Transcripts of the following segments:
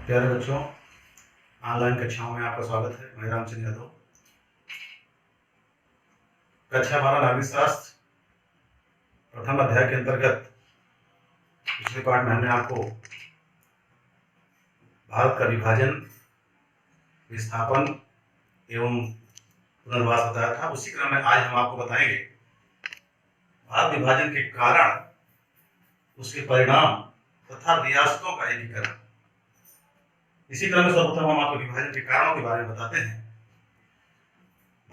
प्यारे बच्चों, ऑनलाइन कक्षाओं में आपका स्वागत है। मैं रामचंद्र यादव। कक्षा 12 नागरिक शास्त्र प्रथम अध्याय के अंतर्गत पिछले पाठ में हमने आपको भारत का विभाजन, विस्थापन एवं पुनर्वास बताया था। उसी क्रम में आज हम आपको बताएंगे भारत विभाजन के कारण, उसके परिणाम तथा रियासतों का एकीकरण। इसी क्रम में सर्वप्रथम हम आपको विभाजन के कारणों के बारे में बताते हैं।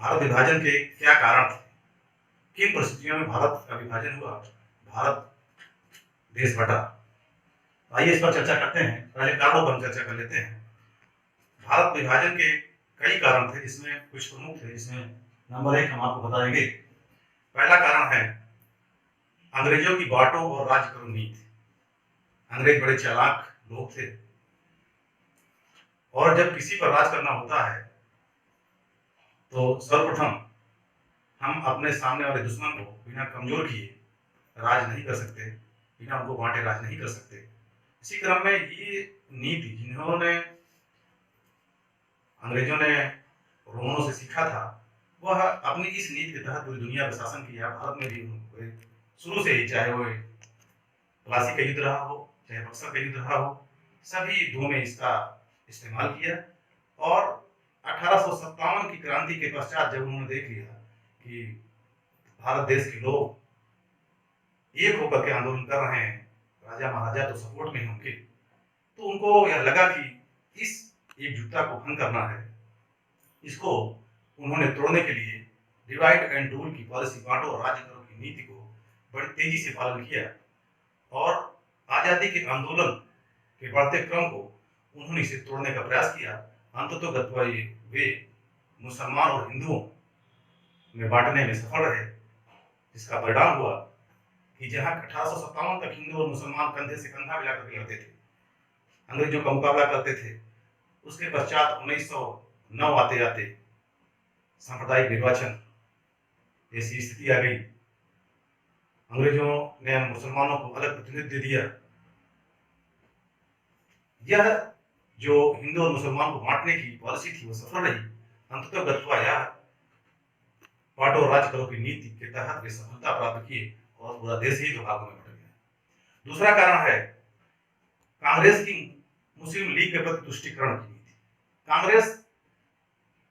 भारत विभाजन के क्या कारण थे, किन परिस्थितियों में भारत का विभाजन हुआ, भारत देश बटा। आइए इस पर चर्चा करते हैं। पहले कारणों पर चर्चा कर लेते हैं। भारत विभाजन के कई कारण थे, जिसमें कुछ प्रमुख थे, जिसमें नंबर 1 हम आपको बताएंगे। पहला कारण है अंग्रेजों की बांटो और राज करो नीति। अंग्रेज बड़े चालाक लोग थे और जब किसी पर राज करना होता है तो सर्वप्रथम हम अपने सामने वाले दुश्मन को बिना कमजोर किए राज नहीं कर सकते, बिना उनको बांटे राज नहीं कर सकते। इसी क्रम में ये नीति जिन्होंने अंग्रेजों ने रोमनों से सीखा था, वह अपनी इस नीति के तहत पूरी दुनिया पर शासन किया। भारत में भी शुरू से ही, चाहे वो प्लासी का युद्ध रहा हो, चाहे बक्सर का युद्ध रहा हो, सभी युद्धों में इसका इस्तेमाल किया। और 1857 की क्रांति के पश्चात जब उन्होंने देख लिया कि भारत देश के लोग एक होकर के आंदोलन कर रहे हैं, राजा महाराजा तो सपोर्ट में होंगे, तो उनको यह लगा कि इस एकजुटता को भंग करना है। इसको उन्होंने तोड़ने के लिए डिवाइड एंड रूल की पॉलिसी, बांटो और राज्य करो की नीति को बड़ी तेजी से पालन किया और आजादी के आंदोलन के बढ़ते क्रम को उन्होंने इसे तोड़ने का प्रयास किया। अंततोगत्वा वे मुसलमान और हिंदुओं में बांटने में सफल रहे, जिसका परिणाम हुआ कि जहां 1857 तक हिंदू और मुसलमान कंधे से कंधा मिलाकर के लड़ते थे, अंग्रेजों का मुकाबला करते थे, उसके पश्चात 1909 आते आते सांप्रदायिक निर्वाचन जैसी स्थिति आ गई। अंग्रेजों ने मुसलमानों को अलग प्रतिनिधित्व दिया। यह जो हिंदू और मुसलमान को बांटने की पॉलिसी थी वो सफल रही। अंततोगत्वा यह बांटो और राज करो की नीति के तहत वे सफलता प्राप्त किए और पूरा देश ही 2 भागों में बट गया। दूसरा कारण है कांग्रेस की मुस्लिम लीग के प्रति तुष्टीकरण की नीति। कांग्रेस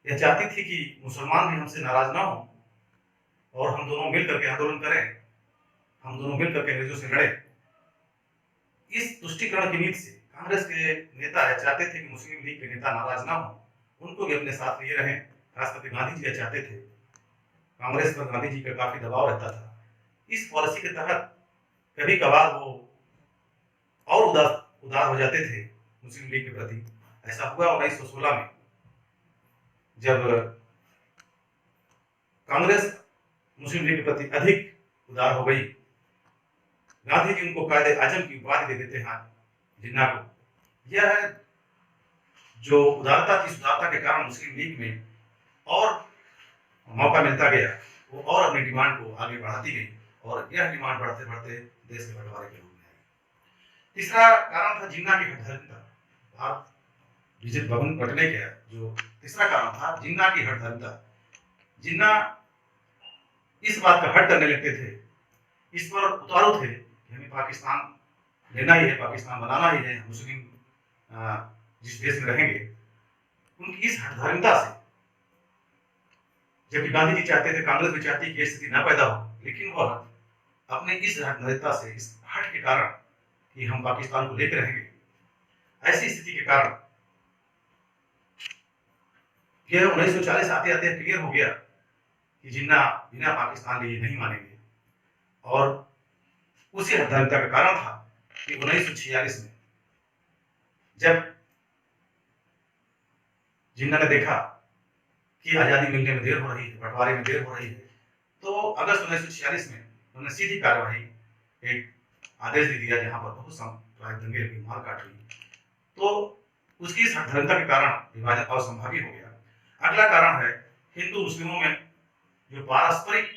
यह चाहती थी कि मुसलमान भी हमसे नाराज ना हो और हम दोनों मिलकर के आंदोलन करें, हम दोनों मिलकर के अंग्रेजों से लड़े। इस तुष्टीकरण की नीति से कांग्रेस के नेता चाहते थे कि मुस्लिम लीग के नेता नाराज ना हो, उनको भी अपने साथ लिए रहें। खास करके गांधी जी चाहते थे, कांग्रेस पर गांधी जी का काफी दबाव रहता था। इस पॉलिसी के तहत कभी कभार वो और उदार हो जाते थे मुस्लिम लीग के प्रति। ऐसा हुआ 1916 में, जब कांग्रेस मुस्लिम लीग के प्रति अधिक उदार हो गई। गांधी जी उनको कायदे आजम की उपाधि दे देते हैं जिन्ना को। यह जो उदारता थी, उदारता के कारण मुस्लिम लीग में और मौका मिलता गया, वो और अपनी डिमांड को आगे बढ़ाती गई और यह डिमांड बढ़ते बढ़ते देश के बंटवारे के रूप में आई। तीसरा कारण था जिन्ना की हठधर्मिता। भारत विजित भवन बटने का जो तीसरा कारण था जिन्ना की हठधर्मिता। जिन्ना इस बात का हट करने लगते थे, इस पर उतारू थे कि हमें पाकिस्तान लेना ही है, पाकिस्तान बनाना ही है, मुस्लिम जिस देश में रहेंगे। उनकी इस हठधर्मिता से, जबकि गांधी जी चाहते थे, कांग्रेस भी चाहती कि स्थिति न पैदा हो, लेकिन वह अपने इस हठधर्मिता से, इस हट के कारण कि हम पाकिस्तान को लेकर रहेंगे, ऐसी स्थिति के कारण यह 1940 आते आते क्लियर हो गया कि जिन्ना बिना पाकिस्तान लिए नहीं मानेंगे। और उसी हठधर्मिता का कारण था कि 1946 में जब जिन्ना ने देखा कि आजादी मिलने में देर हो रही है, बंटवारे में देर हो रही है, तो अगस्त 1946 में उन्होंने सीधी कार्यवाही, एक आदेश दे दिया जहां पर बहुत सांप्रदायिक दंगे हुई, मारकाट हुई। तो उसकी इस हठधर्मिता के कारण विभाजन असंभावी हो गया। अगला कारण है हिंदू मुस्लिमों में जो पारस्परिक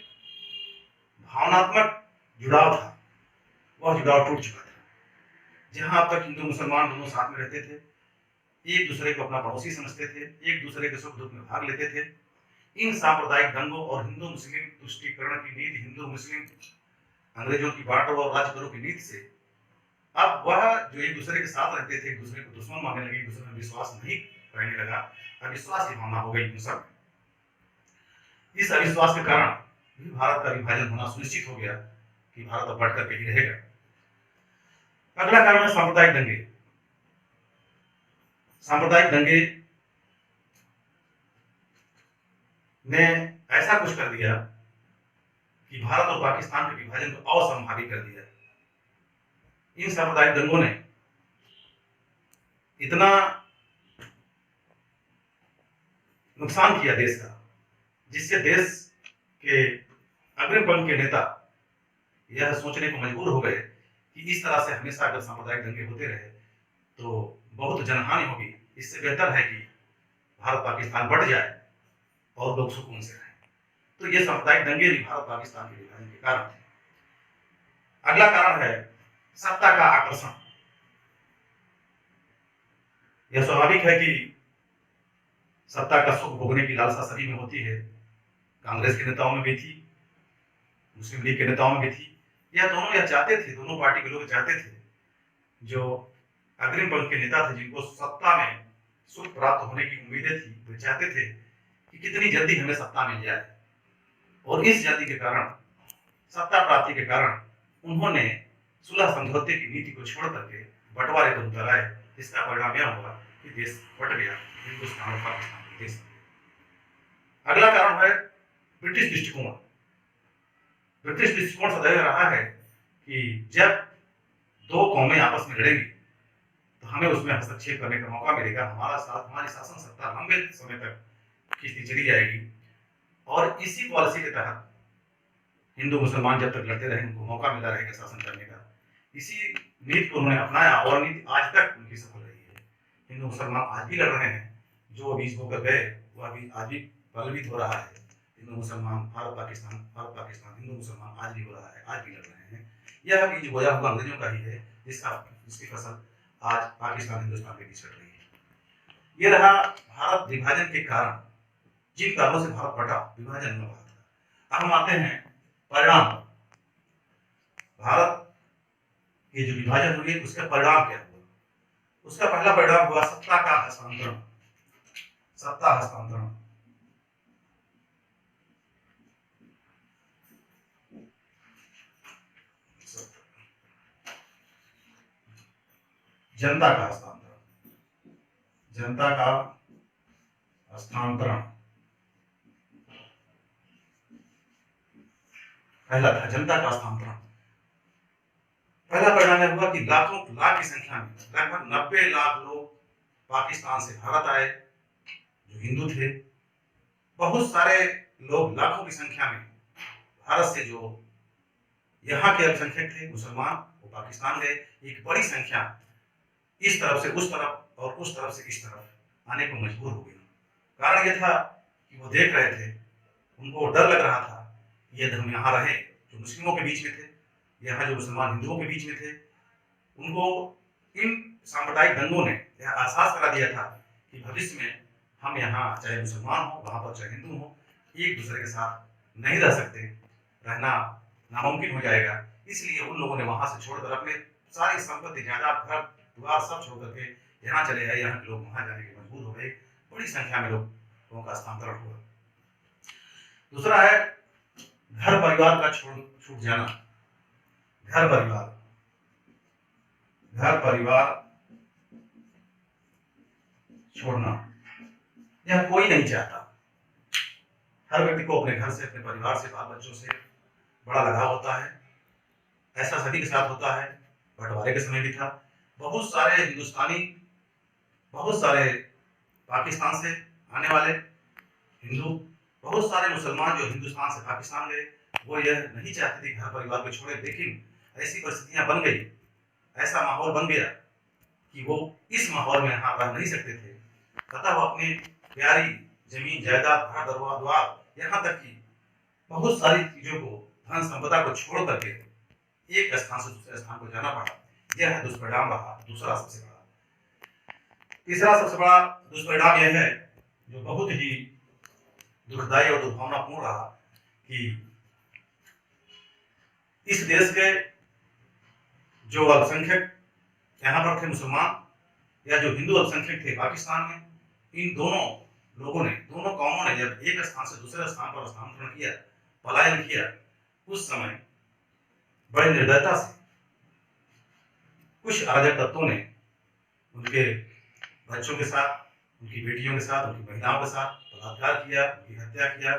भावनात्मक जुड़ाव था, वह जुड़ाव टूट चुका था। जहां अब तक हिंदू मुसलमान दोनों साथ में रहते थे, एक दूसरे को अपना पड़ोसी समझते थे, एक दूसरे के सुख दुख में भाग लेते थे। इन सांप्रदायिक दंगों और हिंदू मुस्लिम तुष्टीकरण की नीति, हिंदू मुस्लिम अंग्रेजों की बांटो और राज करो की नीति से अब वह जो एक दूसरे के साथ रहते थे, एक दूसरे को दुश्मन मानने लगे, एक दूसरे में विश्वास नहीं रहने लगा, अविश्वास की भावना हो गई इन सब। इस अविश्वास के कारण भी भारत का विभाजन होना सुनिश्चित हो गया कि भारत अब बढ़ करके ही रहेगा। अगला कारण है सांप्रदायिक दंगे। सांप्रदायिक दंगे ने ऐसा कुछ कर दिया कि भारत और पाकिस्तान के विभाजन को असंभावित कर दिया। इन सांप्रदायिक दंगों ने इतना नुकसान किया देश का, जिससे देश के अग्रिम पंक्ति के नेता यह सोचने को मजबूर हो गए कि इस तरह से हमेशा अगर सांप्रदायिक दंगे होते रहे तो बहुत जनहानि होगी। इससे बेहतर है कि भारत पाकिस्तान बढ़ जाए और लोग सुकून से रहें। तो ये सांप्रदायिक दंगे भी भारत पाकिस्तान के विभाजन के कारण थे। अगला कारण है सत्ता का आकर्षण। यह स्वाभाविक है कि सत्ता का सुख भोगने की लालसा सभी में होती है। कांग्रेस के नेताओं में भी थी, मुस्लिम लीग के नेताओं में भी थी। यह दोनों यह चाहते थे, दोनों पार्टी के लोग चाहते थे, जो अग्रिम पंक्ति के नेता थे, जिनको सत्ता में सुख प्राप्त होने की उम्मीदें थी, वे चाहते थे कि कितनी जल्दी हमें सत्ता मिल जाए। और इस जल्दी के कारण, सत्ता प्राप्ति के कारण उन्होंने सुलह समझौते की नीति को छोड़ करके बंटवारे पर उतर आए। इसका परिणाम यह हुआ कि देश बट गया, हिंदुस्तान और पाकिस्तान के देश। अगला कारण है ब्रिटिश दृष्टिकोण। ब्रिटिश दृष्टिकोण सदैव रहा है कि जब दो कौमें आपस में लड़ेंगी तो हमें उसमें हस्तक्षेप करने का मौका मिलेगा, हमारी शासन सत्ता लंबे समय तक खींचती चली जाएगी। और इसी पॉलिसी के तहत हिंदू मुसलमान जब तक लड़ते रहे, उनको मौका मिला रहेगा शासन करने का। इसी नीति को उन्होंने अपनाया और नीति आज तक उनकी सफल रही है। हिंदू मुसलमान आज भी लड़ रहे हैं, जो बीच होकर गए वह भी आज भी बलवित हो रहा है। हिंदू मुसलमान, भारत पाकिस्तान, हिंदू मुसलमान आज भी हो रहा है, आज भी लड़ रहे हैं। यह बीज बोया हुआ अंग्रेजों का ही है, जिसकी फसल आज पाकिस्तान हिंदुस्तान के बीच कट रही है। ये रहा भारत विभाजन के कारण, जिन कारणों से भारत बटा, विभाजन में भारत का। अब हम आते हैं परिणाम। भारत के जो विभाजन हुए उसका परिणाम क्या हुआ? उसका पहला परिणाम हुआ सत्ता का हस्तांतरण। सत्ता हस्तांतरण। जनता का हस्तांतरण। जनता का हस्तांतरण पहला था, जनता का हस्तांतरण। पहला परिणाम यह हुआ कि लाख की संख्या में लगभग 90 लाख लोग पाकिस्तान से भारत आए, जो हिंदू थे। बहुत सारे लोग लाखों की संख्या में भारत से, जो यहाँ के अल्पसंख्यक थे मुसलमान, वो पाकिस्तान गए। एक बड़ी संख्या इस तरफ से उस तरफ और उस तरफ से इस तरफ आने को मजबूर हो गई। कारण यह था कि वो देख रहे थे, उनको डर लग रहा था कि यदि हम यहाँ रहे, जो मुस्लिमों के बीच में थे, यहाँ जो मुसलमान हिंदुओं के बीच में थे, उनको इन सांप्रदायिक दंगों ने यह एहसास करा दिया था कि भविष्य में हम यहाँ चाहे मुसलमान हो, वहाँ पर चाहे हिंदू हो, एक दूसरे के साथ नहीं रह सकते, रहना नामुमकिन हो जाएगा। इसलिए उन लोगों ने वहाँ से छोड़कर अपने सारी संपत्ति, जायदाद, घर द्वार सब छोड़ करके यहाँ चले आए। यहाँ के लोग वहाँ जाने के मजबूर हो गए। बड़ी संख्या में लोगों का स्थानांतरण हुआ। दूसरा है घर परिवार का छूट जाना। घर परिवार छोड़ना यह कोई नहीं चाहता। हर व्यक्ति को अपने घर से, अपने परिवार से, बाल बच्चों से बड़ा लगाव होता है। ऐसा सभी के साथ होता है। बंटवारे के समय भी था। बहुत सारे हिंदुस्तानी, बहुत सारे पाकिस्तान से आने वाले हिंदू, बहुत सारे मुसलमान जो हिंदुस्तान से पाकिस्तान गए, वो यह नहीं चाहते थे घर परिवार को छोड़े। लेकिन ऐसी परिस्थितियां बन गई, ऐसा माहौल बन गया कि वो इस माहौल में यहाँ रह नहीं सकते थे। अतः वो अपनी प्यारी जमीन, जायदाद, घर द्वार, यहाँ तक कि बहुत सारी चीजों को, धन संपदा को छोड़ करके एक स्थान से दूसरे स्थान को जाना पड़ा। यह दुष्परिणाम रहा। दूसरा सबसे बड़ा, तीसरा सबसे बड़ा दुष्परिणाम यह है, जो बहुत ही दुखदायी और दुर्भावनापूर्ण रहा, कि इस देश के जो अल्पसंख्यक यहाँ पर थे मुसलमान, या जो हिंदू अल्पसंख्यक थे पाकिस्तान में, इन दोनों लोगों ने, दोनों कौमों ने जब एक स्थान से दूसरे स्थान पर स्थानांतरण किया, पलायन किया, उस समय बड़े निर्दयता से कुछ अराजक तत्वों ने उनके बच्चों के साथ, उनकी बेटियों के साथ, उनकी महिलाओं के साथ बलात्कार किया, उनकी हत्या किया,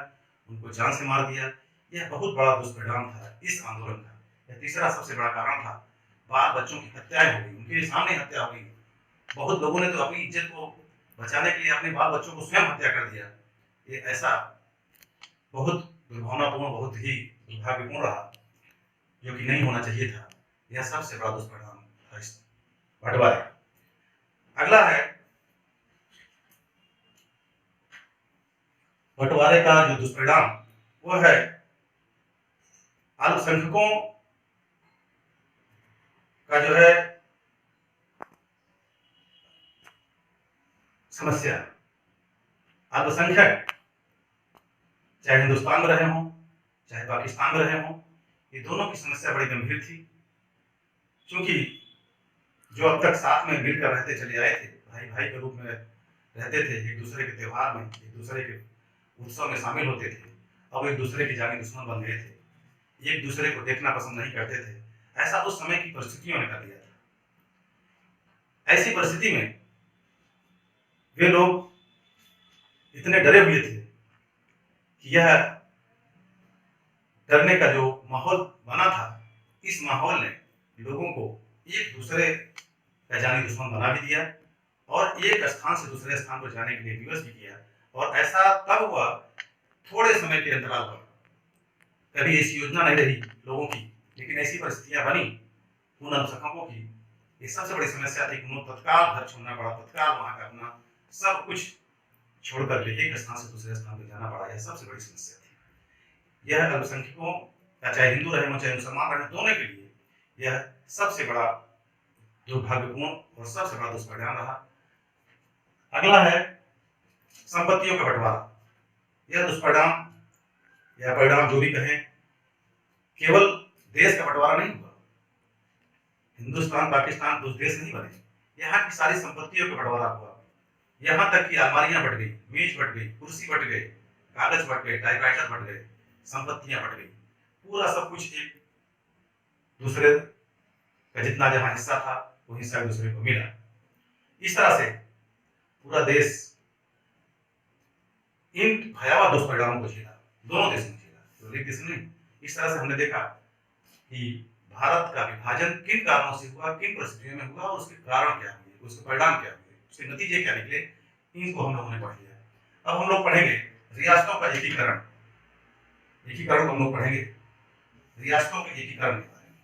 उनको जान से मार दिया। यह बहुत बड़ा दुष्परिणाम था इस आंदोलन का। यह तीसरा सबसे बड़ा कारण था। बाल बच्चों की हत्याएं हो गई, उनके सामने हत्या हो गई। बहुत लोगों ने तो अपनी इज्जत को बचाने के लिए अपने बाल बच्चों को स्वयं हत्या कर दिया। ये ऐसा बहुत दुर्भावनापूर्ण, बहुत ही दुर्भाग्यपूर्ण रहा, जो कि नहीं होना चाहिए था। यह सबसे बड़ा दुष्परिणाम था इस बंटवारे। अगला है बंटवारे का जो दुष्परिणाम, वो है अल्पसंख्यकों का जो है समस्या। अल्पसंख्यक चाहे हिंदुस्तान में रहे हों, चाहे पाकिस्तान में रहे हों, ये दोनों की समस्या बड़ी गंभीर थी। क्योंकि जो अब तक साथ में मिलकर रहते चले आए थे, भाई भाई के रूप में रहते थे, एक दूसरे के त्योहार में, एक दूसरे के उत्सव में शामिल होते थे, अब एक दूसरे के जाने दुश्मन बन गए थे, एक दूसरे को देखना पसंद नहीं करते थे। ऐसा उस समय की परिस्थितियों ने कर दिया था। ऐसी परिस्थिति में वे लोग इतने डरे हुए थे कि यह डरने का जो माहौल बना था, इस माहौल ने लोगों को एक दूसरे का जानी दुश्मन बना भी दिया और एक स्थान से दूसरे स्थान पर जाने के लिए विवश भी किया। और ऐसा तब हुआ थोड़े समय के अंतराल पर। कभी ऐसी योजना नहीं रही लोगों की, लेकिन ऐसी परिस्थितियां बनी उन अल्पसंख्यकों की। ये सबसे बड़ी समस्या थी कि उन्हें तत्काल घर छोड़ना पड़ा, तत्काल वहां का अपना सब कुछ छोड़कर के एक स्थान से दूसरे स्थान पर जाना पड़ा। यह सबसे बड़ी समस्या थी। यह अल्पसंख्यकों का, चाहे हिंदू रहे हों चाहे मुसलमान रहे, दोनों के लिए यह सबसे बड़ा दुर्भाग्यपूर्ण और सबसे बड़ा दुष्परिणाम रहा। अगला है संपत्तियों का बंटवारा। यह दुष्परिणाम या परिणाम जो भी कहें, केवल देश का बंटवारा नहीं हुआ। हिंदुस्तान पाकिस्तान दो देश नहीं बने, यहाँ की सारी संपत्तियों का बंटवारा हुआ। यहाँ तक कि अलमारियां बट गई, मेज बट गई, कुर्सी बट गए, कागज बट गए, टाइपराइटर बट गए, संपत्तियां बट गई। पूरा सब कुछ एक दूसरे का जितना जहां हिस्सा था वो हिस्सा एक दूसरे को मिला। इस तरह से पूरा देश इन भयावह दुष्परिणामों को झेला, दोनों देशों ने झेला, तो एक देश नहीं। इस तरह से हमने देखा कि भारत का विभाजन किन कारणों से हुआ, किन परिस्थितियों में हुआ और उसके कारण क्या हुए, उसके परिणाम क्या हुए, उसके नतीजे क्या निकले, इनको हम लोगों ने पढ़ लिया। अब हम लोग पढ़ेंगे रियासतों का एकीकरण। एकीकरण को हम लोग पढ़ेंगे, रियासतों के एकीकरण के बारे में।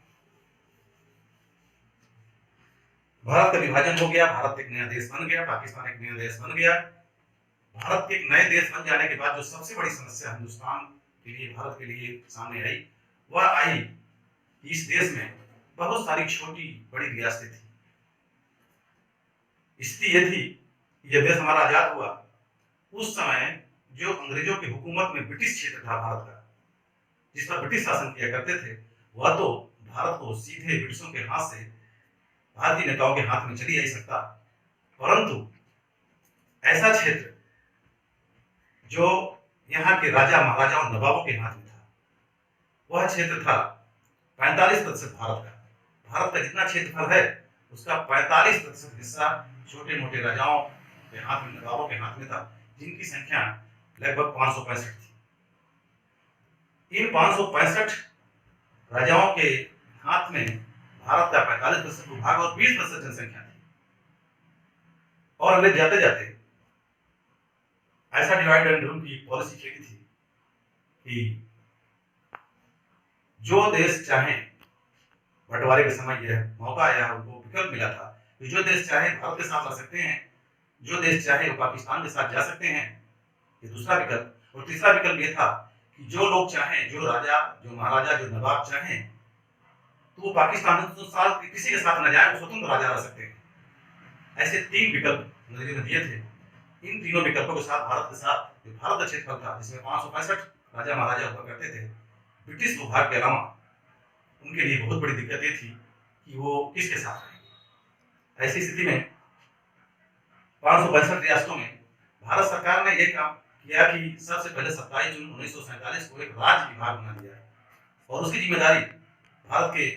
भारत का विभाजन हो गया, भारत एक नया देश बन गया, पाकिस्तान एक नया देश बन गया। भारत के एक नए देश बन जाने के बाद जो सबसे बड़ी समस्या हिंदुस्तान के लिए, भारत के लिए सामने आई, वह आई कि इस देश में बहुत सारी छोटी बड़ी रियासतें थी। स्थिति यह थी कि जब देश हमारा आजाद हुआ, उस समय जो अंग्रेजों की हुकूमत में ब्रिटिश क्षेत्र था भारत का, जिस पर ब्रिटिश शासन किया करते थे, वह तो भारत को सीधे ब्रिटिशों के हाथ से भारतीय नेताओं के हाथ में चली जा सकता, परंतु ऐसा क्षेत्र जो यहाँ के राजा महाराजाओं नवाबों के हाथ में था, वह क्षेत्र था 45% भारत का। भारत का जितना क्षेत्रफल है उसका 45% हिस्सा छोटे मोटे राजाओं के हाथ में, नवाबों के हाथ में था, जिनकी संख्या लगभग 565 थी। इन 565 राजाओं के हाथ में भारत का 45% भूभाग और 20% जनसंख्या थी। और अंग्रेज जाते जाते ऐसा डिवाइड एंड रूल की पॉलिसी खेली थी कि जो देश चाहे, बंटवारे के समय यह मौका आया, उनको विकल्प मिला था कि जो देश चाहे भारत के साथ रह सकते हैं, जो देश चाहे वो पाकिस्तान के साथ जा सकते हैं, ये दूसरा विकल्प। और तीसरा विकल्प ये था कि जो लोग चाहें, जो राजा, जो महाराजा, जो नवाब चाहें, तो वो पाकिस्तान किसी के साथ न जाए, वो स्वतंत्र राजा रह सकते हैं। ऐसे 3 विकल्प अंग्रेजों ने दिए थे। इन तीनों विकल्पों के साथ भारत के साथ जो भारत का क्षेत्रफल था, जिसमें 565 राजा महाराजा हुआ करते थे, ब्रिटिश भूभाग के अलावा उनके लिए बहुत बड़ी दिक्कत ये थी कि वो किसके साथ रहेंगे। ऐसी स्थिति में 565 रियासतों में भारत सरकार ने यह काम किया कि सबसे पहले 27 जून 1947 को एक राज्य विभाग बना दिया और उसकी जिम्मेदारी भारत के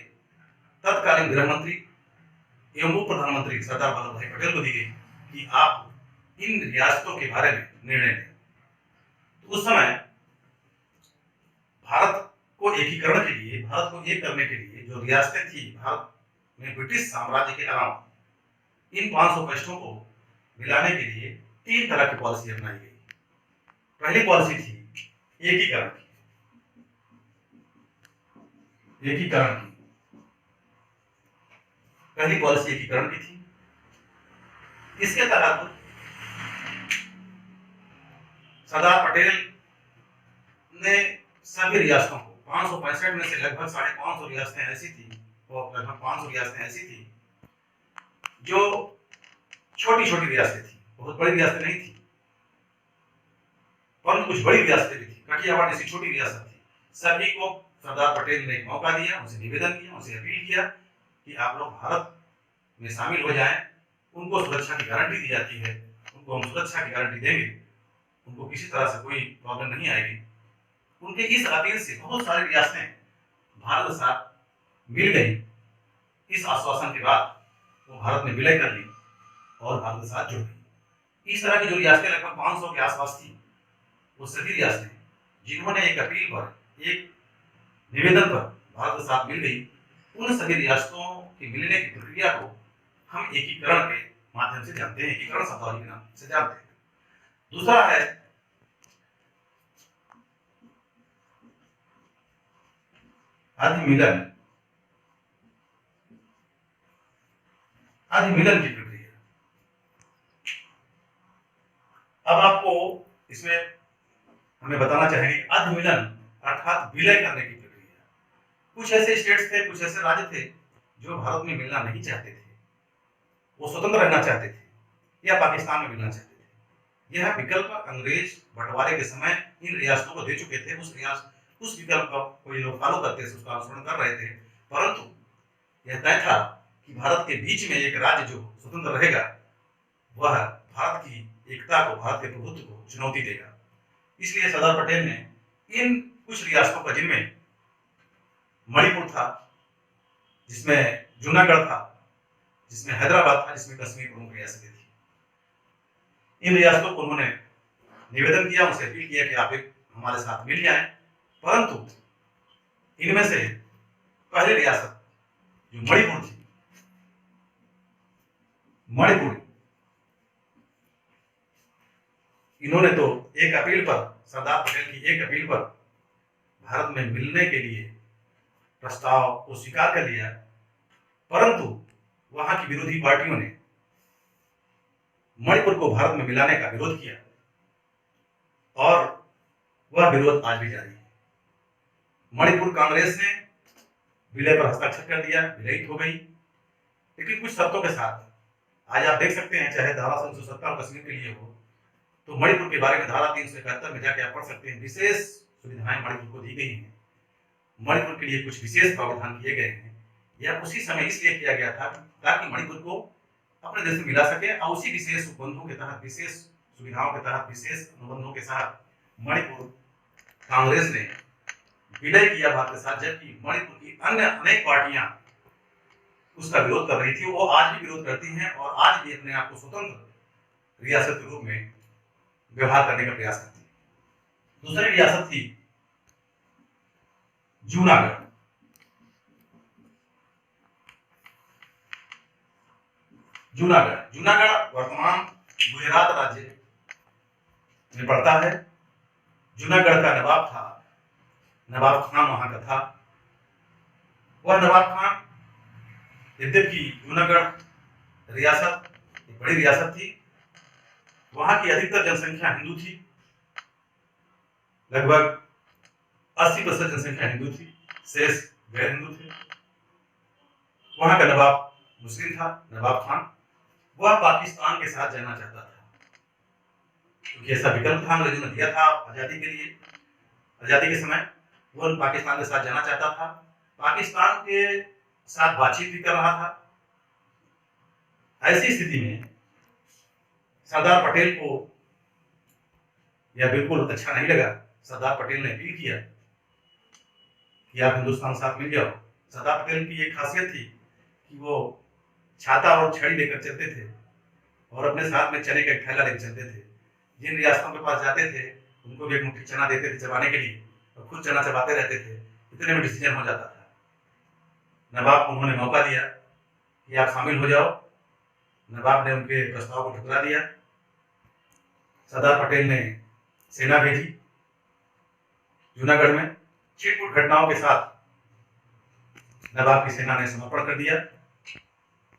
तत्कालीन गृह मंत्री एवं उप प्रधानमंत्री सरदार वल्लभ भाई पटेल को दी गई कि आप इन रियासतों के बारे में निर्णय लें। तो उस समय भारत को एकीकरण के लिए, भारत को एक करने के लिए जो रियासतें थी भारत में ब्रिटिश साम्राज्य के अलावा, इन 565 को मिलाने के लिए 3 तरह की पॉलिसी अपनाई गई। पहली पॉलिसी थी एकीकरण की। पहली पॉलिसी एकीकरण की थी। इसके तहत सरदार पटेल ने सभी रियासतों को, 565 में से लगभग 550 रियासतें ऐसी थी, और लगभग 500 रियासतें ऐसी थी जो छोटी छोटी रियासतें थी, बहुत बड़ी रियासतें नहीं थी, परंतु कुछ बड़ी रियासतें भी थी। कठियावाड़ जैसी छोटी रियासत थी। सभी को सरदार पटेल ने एक मौका दिया, उनसे निवेदन किया, उनसे अपील किया कि आप लोग भारत में शामिल हो जाएं। उनको सुरक्षा की गारंटी दी जाती है, उनको हम सुरक्षा की गारंटी देंगे, उनको किसी तरह से कोई प्रॉब्लम नहीं आएगी। उनके इस अपील से बहुत सारी रियासतें भारत के साथ मिल गई। इस आश्वासन के बाद वो भारत में विलय कर ली और भारत के साथ जुड़ गई। इस तरह की जो रियासतें लगभग 500 के आसपास थी, वो सभी रियासतें जिन्होंने एक अपील पर, एक निवेदन पर भारत के साथ मिल गई, उन सभी रियासतों के मिलने की प्रक्रिया को हम एकीकरण के माध्यम से जानते हैं, एकीकरण शब्दावली के नाम से जानते हैं। दूसरा है अधिमिलन। अधिमिलन की प्रक्रिया। अब आपको इसमें हमें बताना चाहेंगे अधिमिलन अर्थात विलय करने की प्रक्रिया। कुछ ऐसे स्टेट्स थे, कुछ ऐसे राज्य थे जो भारत में मिलना नहीं चाहते थे, वो स्वतंत्र रहना चाहते थे या पाकिस्तान में मिलना चाहते थे। यह विकल्प अंग्रेज बंटवारे के समय इन रियासतों को दे चुके थे। उस विकल्प को ये लोग फॉलो करते थे, उसका अनुसरण कर रहे थे, परंतु यह तय था कि भारत के बीच में एक राज्य जो स्वतंत्र रहेगा, वह भारत की एकता को, भारत के प्रभुत्व को चुनौती देगा। इसलिए सरदार पटेल ने इन कुछ रियासतों का, जिनमें मणिपुर था, जिसमें जूनागढ़ था, जिसमें हैदराबाद था, जिसमें कश्मीर प्रमुख रियासतें थी, इन रियासतों को उन्होंने निवेदन किया, उनसे अपील किया कि आप एक हमारे साथ मिल जाएं। परंतु इनमें से पहली रियासत जो मणिपुर थी, मणिपुर, इन्होंने तो एक अपील पर, सरदार पटेल की एक अपील पर भारत में मिलने के लिए प्रस्ताव को स्वीकार कर लिया, परंतु वहां की विरोधी पार्टियों ने मणिपुर को भारत में मिलाने का विरोध किया और वह विरोध आज भी जारी है। मणिपुर कांग्रेस ने विलय पर हस्ताक्षर कर दिया, विलयित हो गई, लेकिन कुछ शर्तों के साथ। आज आप देख सकते हैं, चाहे धारा 370 कश्मीर के लिए हो, तो मणिपुर के बारे में धारा 371 में जाके आप पढ़ सकते हैं, विशेष सुविधाएं मणिपुर को दी गई हैं। मणिपुर के लिए कुछ विशेष प्रावधान किए गए हैं। यह उसी समय इसलिए किया गया था ताकि मणिपुर को अपने देश में मिला सके और उसी विशेष उपबंधों के तहत, विशेष सुविधाओं के तहत, विशेष अनुबंधों के साथ मणिपुर कांग्रेस ने विलय किया भारत के साथ, जबकि मणिपुर की अन्य अनेक पार्टियां उसका विरोध कर रही थी। वो आज भी विरोध करती हैं और आज भी अपने आप को स्वतंत्र रियासत के रूप में व्यवहार करने का प्रयास करती है। दूसरी रियासत थी जूनागढ़। जूनागढ़ वर्तमान गुजरात राज्य में पड़ता है। जूनागढ़ का नवाब था, नवाब खान वहां का था। वह नवाब खान, यद्यपि जूनागढ़ रियासत एक बड़ी रियासत थी, वहां की अधिकतर जनसंख्या हिंदू थी, लगभग 80% जनसंख्या हिंदू थी, शेष गैर हिंदू थे। वहां का नवाब मुस्लिम था, नवाब खान, वह पाकिस्तान के साथ जाना चाहता था, क्योंकि ऐसा विकल्प था अंग्रेजों ने दिया था आज़ादी के लिए। आज़ादी के समय वो पाकिस्तान के साथ जाना चाहता था, पाकिस्तान के साथ बातचीत भी कर रहा था। ऐसी स्थिति में सरदार पटेल को यह बिल्कुल अच्छा नहीं लगा। सरदार पटेल ने अपील किया कि आप हिंदुस्तान के साथ मिल जाओ। सरदार पटेल की एक खासियत थी कि वो छाता और छड़ी लेकर चलते थे और अपने साथ में चने का एक थैला लेकर चलते थे। जिन रियासतों के पास जाते थे उनको भी एक मुट्ठी चना देते थे चबाने के लिए, और खुद चना चबाते रहते थे। इतने में डिसीजन हो जाता था। नवाब को उन्होंने मौका दिया कि आप शामिल हो जाओ। नवाब ने उनके प्रस्ताव को ठुकरा दिया। सरदार पटेल ने सेना भेजी जूनागढ़ में। छिटपुट घटनाओं के साथ नवाब की सेना ने समर्पण कर दिया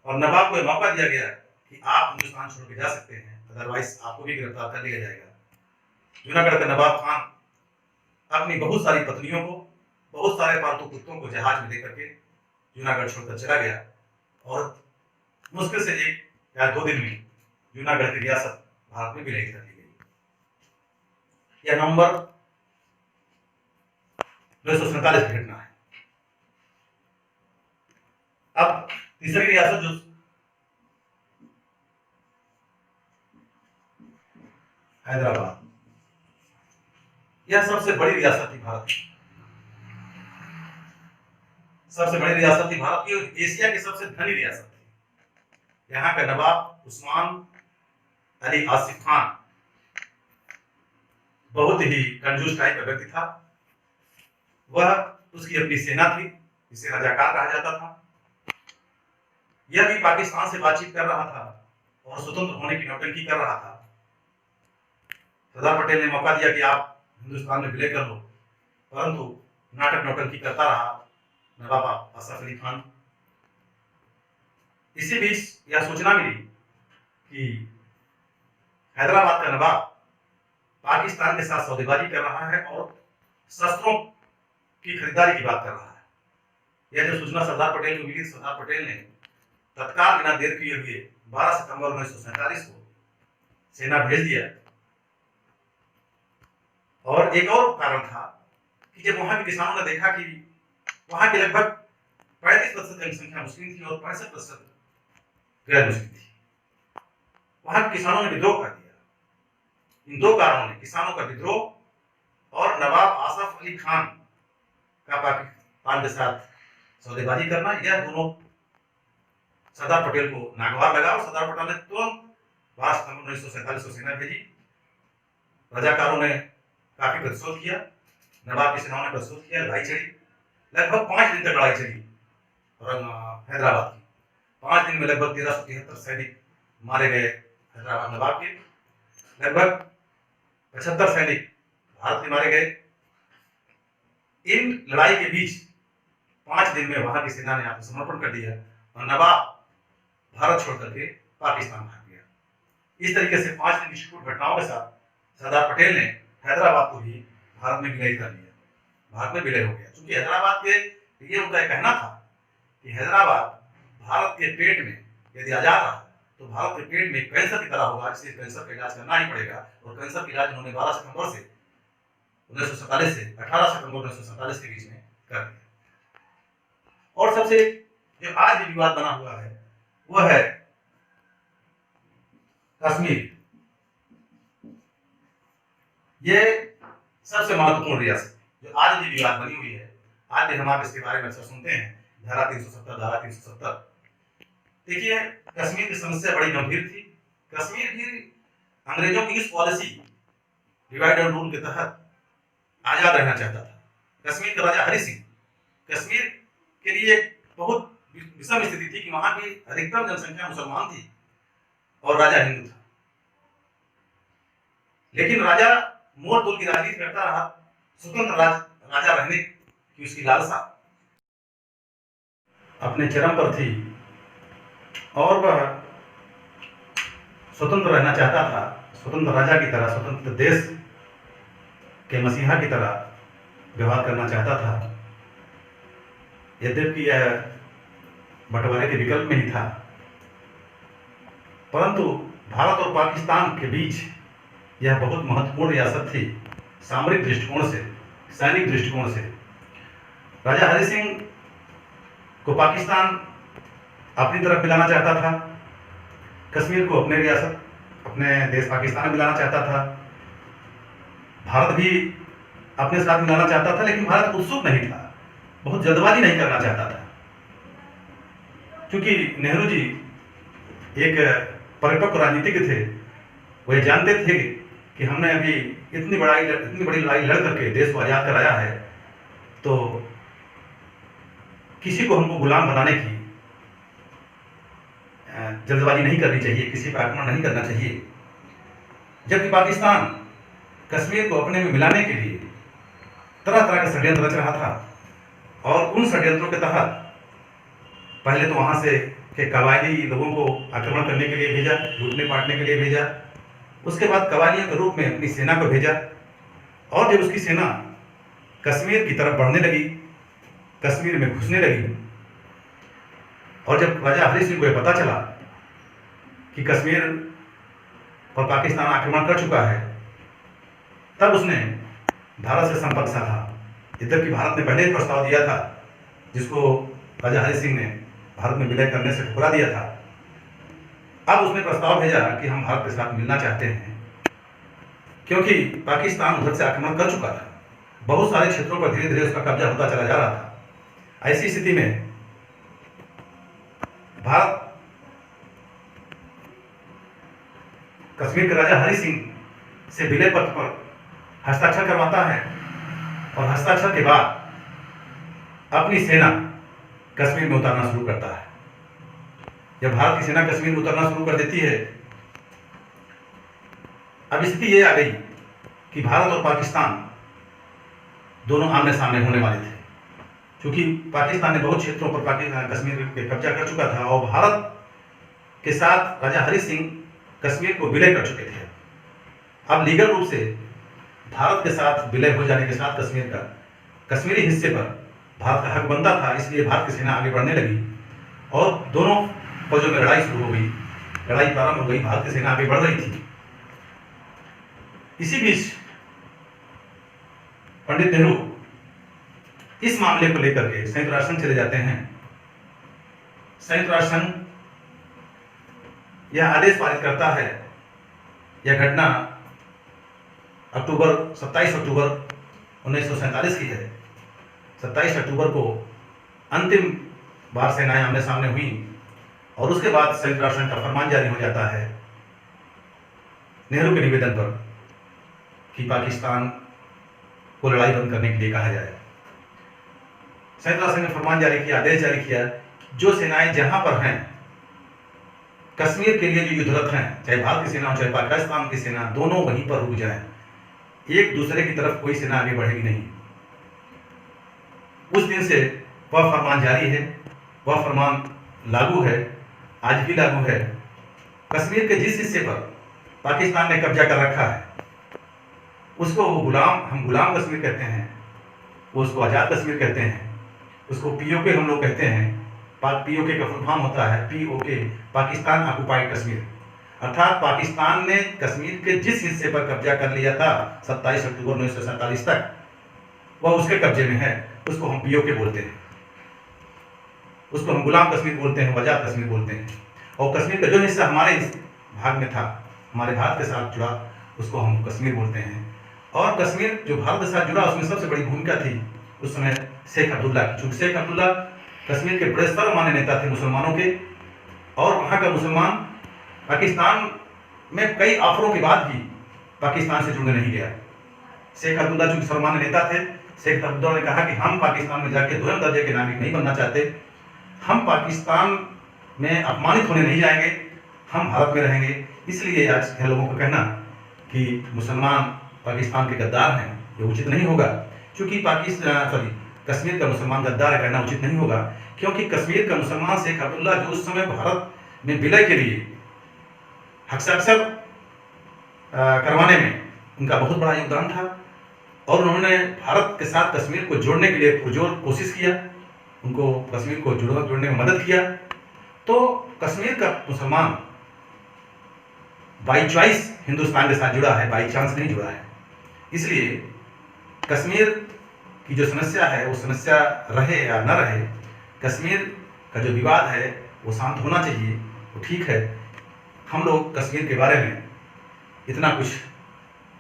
और नवाब को यह मौका दिया गया कि आप हिंदुस्तान छोड़ के जा सकते हैं, अदरवाइज आपको भी गिरफ्तार कर लिया जाएगा। जूनागढ़ का नवाब खान अपनी बहुत सारी पत्नियों को, बहुत सारे पालतू कुत्तों को जहाज में लेकर के जूनागढ़ छोड़कर चला गया और मुश्किल से 1 या 2 दिन में जूनागढ़ की रियासत भारत में विलय कर दी गई। यह नवंबर 1947 की घटना है। अब तीसरी रियासत जो हैदराबाद, यह सबसे बड़ी रियासत थी भारत की। सबसे बड़ी रियासत थी भारत की, एशिया की सबसे धनी रियासत थी। यहाँ का नवाब उस्मान अली आसिफ खान बहुत ही कंजूस टाइप का व्यक्ति था। वह उसकी अपनी सेना थी जिसे रजाकार कहा जाता था। यह भी पाकिस्तान से बातचीत कर रहा था और स्वतंत्र होने की नौटंकी कर रहा था। सरदार पटेल ने मौका दिया कि आप हिंदुस्तान में विलय कर लो, परंतु नाटक नौटंकी करता रहा नवाब अशरफ अली खान। इसी बीच यह सूचना मिली कि हैदराबाद का नवाब पाकिस्तान के साथ सौदेबाजी कर रहा है और शस्त्रों की खरीदारी की बात कर रहा है। यह जो सूचना सरदार पटेल को मिली, सरदार पटेल ने तत्काल बिना देर किए हुए 12 सितंबर 1947 को सेना भेज दिया। और एक और कारण था कि जब वहां के किसानों ने देखा कि वहां की लगभग 35% जनसंख्या मुस्लिम थी और 65% गैर मुस्लिम थी, वहां के किसानों ने विद्रोह कर दिया। इन 2 कारणों ने, किसानों का विद्रोह और नवाब आसफ अली खान का पाकिस्तान के साथ सौदेबाजी करना, यह दोनों सरदार पटेल को नागवार लगा और सरदार पटेल ने तुरंत 12 सितंबर 1947 को सेना भेजी। रजाकारों ने काफी प्रतिशोध किया, नवाब की सेनाओं ने प्रतिशोध किया, लड़ाई चली। लगभग 5 दिन तक लड़ाई चली और हैदराबाद की 5 दिन में लगभग 1373 सैनिक मारे गए हैदराबाद नवाब के। लगभग 75 सैनिक भारत के मारे गए। इन लड़ाई के बीच 5 दिन में वहां की सेना ने आत्मसमर्पण कर दिया और नवाब भारत छोड़ करके पाकिस्तान भाग गया। इस तरीके से 5 दिन की छिटपुट घटनाओं के साथ सरदार पटेल ने हैदराबाद को भी भारत में विलय कर लिया, भारत में विलय हो गया। क्योंकि हैदराबाद के ये उनका कहना था कि हैदराबाद भारत के पेट में यदि आजाद रहा तो भारत के पेट में कैंसर की तरह होगा, इसलिए कैंसर का इलाज करना ही पड़ेगा। और कैंसर का इलाज उन्होंने 12 सितंबर से 1947 से 18 सितंबर 1947 के बीच में कर दिया। और सबसे जो आज भी विवाद बना हुआ है वह है कश्मीर। ये सबसे महत्वपूर्ण रियासत जो आज भी विवाद बनी हुई है। आज भी हम आप इसके बारे में अक्सर सुनते हैं, धारा 370, धारा 370। देखिए, कश्मीर की समस्या बड़ी गंभीर थी। कश्मीर भी अंग्रेजों की इस पॉलिसी डिवाइड एंड रूल के तहत आजाद रहना चाहता था। कश्मीर का राजा हरि सिंह, कश्मीर के लिए एक बहुत विषम स्थिति थी कि वहां की अधिकतम जनसंख्या मुसलमान थी और राजा हिंदू था। लेकिन राजा मोल तोल की राजनीति करता रहा, स्वतंत्र राजा रहने की उसकी लालसा अपने चरम पर थी और वह स्वतंत्र रहना चाहता था, स्वतंत्र राजा की तरह, स्वतंत्र देश के मसीहा की तरह व्यवहार करना चाहता था। यद्यपि यह बंटवारे के विकल्प में ही था, परंतु भारत और पाकिस्तान के बीच यह बहुत महत्वपूर्ण रियासत थी सामरिक दृष्टिकोण से, सैनिक दृष्टिकोण से। राजा हरि सिंह को पाकिस्तान अपनी तरफ मिलाना चाहता था, कश्मीर को अपने रियासत, अपने देश पाकिस्तान में मिलाना चाहता था, भारत भी अपने साथ मिलाना चाहता था, लेकिन भारत उत्सुक नहीं था, बहुत जल्दबाजी नहीं करना चाहता था, क्योंकि नेहरू जी एक परिपक्व राजनीतिज्ञ थे। वो ये जानते थे कि हमने अभी इतनी बड़ी लड़ाई लड़ करके देश को आज़ाद कराया है, तो किसी को हमको गुलाम बनाने की जल्दबाजी नहीं करनी चाहिए, किसी पर आक्रमण नहीं करना चाहिए। जबकि पाकिस्तान कश्मीर को अपने में मिलाने के लिए तरह तरह के षड्यंत्र रच रहा था, और उन षड्यंत्रों के तहत पहले तो वहाँ से के कबायली लोगों को आक्रमण करने के लिए भेजा, लूटने पाटने के लिए भेजा। उसके बाद कबायलियों के रूप में अपनी सेना को भेजा, और जब उसकी सेना कश्मीर की तरफ बढ़ने लगी, कश्मीर में घुसने लगी, और जब राजा हरि सिंह को यह पता चला कि कश्मीर पर पाकिस्तान आक्रमण कर चुका है, तब उसने भारत से संपर्क साधा। इधर की भारत ने पहले ही प्रस्ताव दिया था, जिसको राजा हरि सिंह ने भारत में विलय करने से ठुकरा दिया था। अब उसने प्रस्ताव भेजा कि हम भारत के साथ मिलना चाहते हैं, क्योंकि पाकिस्तान उधर से आक्रमण कर चुका था, बहुत सारे क्षेत्रों पर धीरे धीरे उसका कब्जा होता चला जा रहा था। ऐसी स्थिति में भारत कश्मीर के राजा हरि सिंह से विलय पत्र पर हस्ताक्षर करवाता है, और हस्ताक्षर के बाद अपनी सेना कश्मीर में उतारना शुरू करता है। जब भारत की सेना कश्मीर में उतरना शुरू कर देती है, अब स्थिति ये आ गई कि भारत और पाकिस्तान दोनों आमने सामने होने वाले थे, क्योंकि पाकिस्तान ने बहुत क्षेत्रों पर कश्मीर पे कब्जा कर चुका था, और भारत के साथ राजा हरि सिंह कश्मीर को विलय कर चुके थे। अब लीगल रूप से भारत के साथ विलय हो जाने के साथ कश्मीरी हिस्से पर भारत का हक बनता था, इसलिए भारत की सेना आगे बढ़ने लगी, और दोनों फौजों में लड़ाई शुरू हो गई। लड़ाई प्रारंभ हो गई, भारत की सेना आगे बढ़ रही थी। इसी बीच पंडित नेहरू इस मामले को लेकर के संयुक्त राष्ट्र संघ चले जाते हैं। संयुक्त राष्ट्र संघ यह आदेश पारित करता है, यह घटना 27 अक्टूबर 1947 की है। 27 अक्टूबर को अंतिम बार सेनाएं आमने सामने हुई, और उसके बाद संयुक्त राष्ट्र संघ का फरमान जारी हो जाता है नेहरू के निवेदन पर कि पाकिस्तान को लड़ाई बंद करने के लिए कहा जाए। संयुक्त राष्ट्र संघ ने फरमान जारी किया, आदेश जारी किया, जो सेनाएं जहां पर हैं, कश्मीर के लिए जो युद्धरत हैं, चाहे भारत की सेना हो चाहे पाकिस्तान की सेना, दोनों वहीं पर रुक जाएं, एक दूसरे की तरफ कोई सेना आगे बढ़ेगी नहीं। उस दिन से वह फरमान जारी है, वह फरमान लागू है, आज भी लागू है। कश्मीर के जिस हिस्से पर पाकिस्तान ने कब्जा कर रखा है, उसको हम गुलाम कश्मीर कहते हैं, वो उसको आज़ाद कश्मीर कहते हैं, उसको पीओके हम लोग कहते हैं। पीओके का फुल फॉर्म होता है पीओके, पाकिस्तान ऑक्युपाइड कश्मीर, अर्थात पाकिस्तान ने कश्मीर के जिस हिस्से पर कब्जा कर लिया था 27 अक्टूबर 1947 तक, वह उसके कब्जे में है, उसको हम पीओके बोलते हैं, उसको हम गुलाम कश्मीर बोलते हैं, आज़ाद कश्मीर बोलते हैं। और कश्मीर का जो हिस्सा हमारे इस भाग में था, हमारे भारत के साथ जुड़ा, उसको हम कश्मीर बोलते हैं। और कश्मीर जो भारत के साथ जुड़ा, उसमें सबसे बड़ी भूमिका थी उस समय शेख अब्दुल्ला की, क्योंकि शेख अब्दुल्ला कश्मीर के बड़े सर्वमान्य नेता थे मुसलमानों के, और वहाँ का मुसलमान पाकिस्तान में कई ऑफरों के बाद भी पाकिस्तान से जुड़ने नहीं गया। शेख अब्दुल्ला चूंकि सर्वमान्य नेता थे, शेख अब्दुल्ला ने कहा कि हम पाकिस्तान में जाके दोहरे दर्जे के नागरिक नहीं बनना चाहते, हम पाकिस्तान में अपमानित होने नहीं जाएंगे, हम भारत में रहेंगे। इसलिए आज के लोगों को कहना कि मुसलमान पाकिस्तान के गद्दार हैं, ये उचित नहीं होगा, क्योंकि कश्मीर का मुसलमान गद्दार है कहना उचित नहीं होगा, क्योंकि कश्मीर का मुसलमान शेख अब्दुल्ला जो उस समय भारत में विलय के लिए हस्ताक्षर करवाने में उनका बहुत बड़ा योगदान था, और उन्होंने भारत के साथ कश्मीर को जोड़ने के लिए पुरजोर कोशिश किया, उनको कश्मीर को जोड़ने में मदद किया। तो कश्मीर का मुसलमान बाई चॉइस हिंदुस्तान के साथ जुड़ा है, बाई चांस नहीं जुड़ा है। इसलिए कश्मीर की जो समस्या है वो समस्या रहे या न रहे, कश्मीर का जो विवाद है वो शांत होना चाहिए, वो ठीक है। हम लोग कश्मीर के बारे में इतना कुछ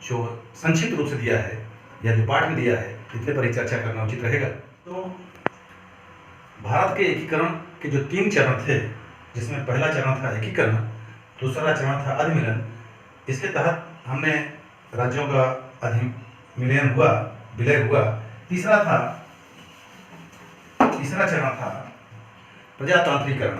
जो संक्षिप्त रूप से दिया है या जो पाठ में दिया है, इतने पर ही चर्चा करना उचित रहेगा। तो भारत के एकीकरण के जो 3 चरण थे, जिसमें पहला चरण था एकीकरण, दूसरा चरण था अधिमिलन। इसके तहत हमने राज्यों का अधिमिलन हुआ, विलय हुआ। तीसरा चरण था प्रजातांत्रिकरण।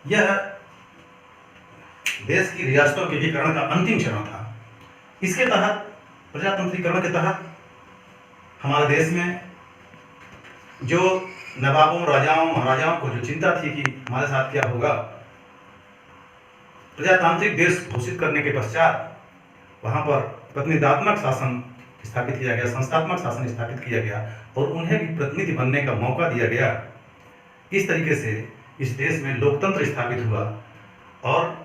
यह देश की रियासतों के एकीकरण का अंतिम चरण था। इसके तहत, प्रजातंत्रीकरण के तहत, हमारे देश में जो नवाबों, राजाओं, महाराजाओं को जो चिंता थी कि हमारे साथ क्या होगा, प्रजातांत्रिक देश घोषित करने के पश्चात वहाँ पर प्रतिनिधात्मक शासन स्थापित किया गया, संस्थात्मक शासन स्थापित किया गया और उन्हें भी प्रतिनिधि बनने का मौका दिया गया। इस तरीके से इस देश में लोकतंत्र स्थापित हुआ और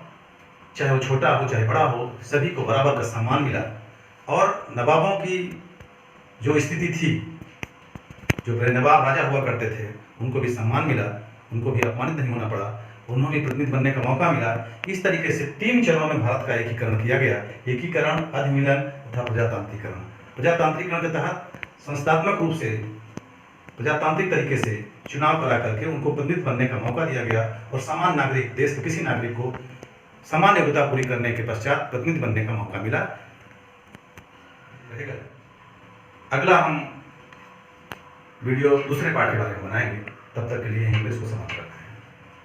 चाहे वो छोटा हो चाहे बड़ा हो, सभी को बराबर का सम्मान मिला। और नवाबों की जो स्थिति थी, जो पहले नवाब राजा हुआ करते थे, उनको भी सम्मान मिला, उनको भी अपमानित नहीं होना पड़ा, उन्होंने भी प्रतिनिधि बनने का मौका मिला। इस तरीके से 3 चरणों में भारत का एकीकरण किया गया, एकीकरण, अधिमिलन तथा प्रजातांत्रिकरण। प्रजातांत्रिकरण के तहत संस्थात्मक रूप से प्रजातांत्रिक तरीके से चुनाव करा करके उनको प्रतिनिधि बनने का मौका दिया गया और समान नागरिक, देश के किसी नागरिक को समान योग्यता पूरी करने के पश्चात प्रतिनिधि बनने का मौका मिला रहेगा। अगला हम वीडियो दूसरे पार्ट के बारे में बनाएंगे। तब तक के लिए यहीं पर इसको समाप्त करते हैं।